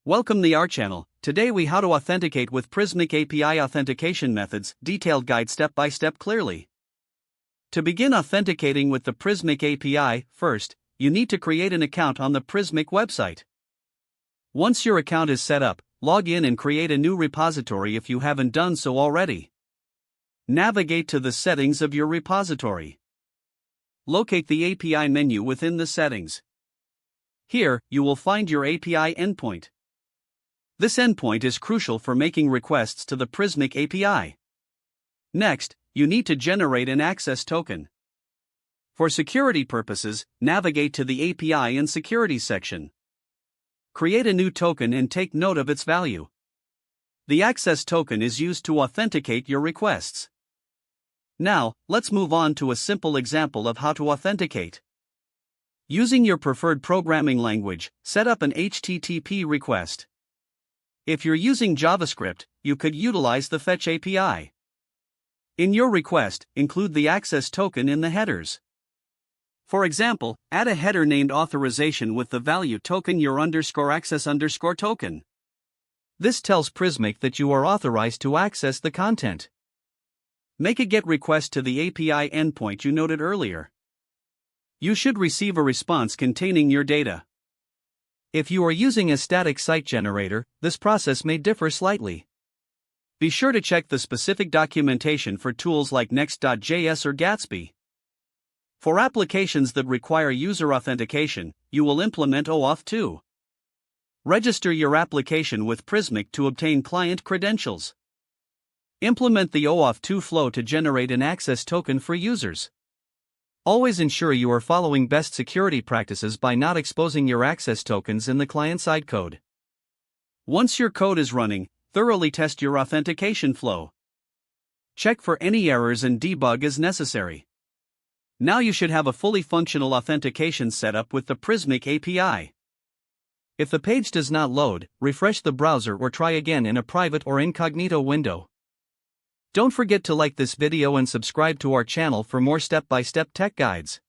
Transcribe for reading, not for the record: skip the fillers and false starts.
Welcome to our channel. Today we how to authenticate with Prismic API authentication methods, detailed guide step by step clearly. To begin authenticating with the Prismic API, first, you need to create an account on the Prismic website. Once your account is set up, log in and create a new repository if you haven't done so already. Navigate to the settings of your repository. Locate the API menu within the settings. Here, you will find your API endpoint. This endpoint is crucial for making requests to the Prismic API. Next, you need to generate an access token. For security purposes, navigate to the API and Security section. Create a new token and take note of its value. The access token is used to authenticate your requests. Now, let's move on to a simple example of how to authenticate. Using your preferred programming language, set up an HTTP request. If you're using JavaScript, you could utilize the Fetch API. In your request, include the access token in the headers. For example, add a header named authorization with the value token your _access token. This tells Prismic that you are authorized to access the content. Make a GET request to the API endpoint you noted earlier. You should receive a response containing your data. If you are using a static site generator, this process may differ slightly. Be sure to check the specific documentation for tools like Next.js or Gatsby. For applications that require user authentication, you will implement OAuth 2. Register your application with Prismic to obtain client credentials. Implement the OAuth 2 flow to generate an access token for users. Always ensure you are following best security practices by not exposing your access tokens in the client-side code. Once your code is running, thoroughly test your authentication flow. Check for any errors and debug as necessary. Now you should have a fully functional authentication setup with the Prismic API. If the page does not load, refresh the browser or try again in a private or incognito window. Don't forget to like this video and subscribe to our channel for more step-by-step tech guides.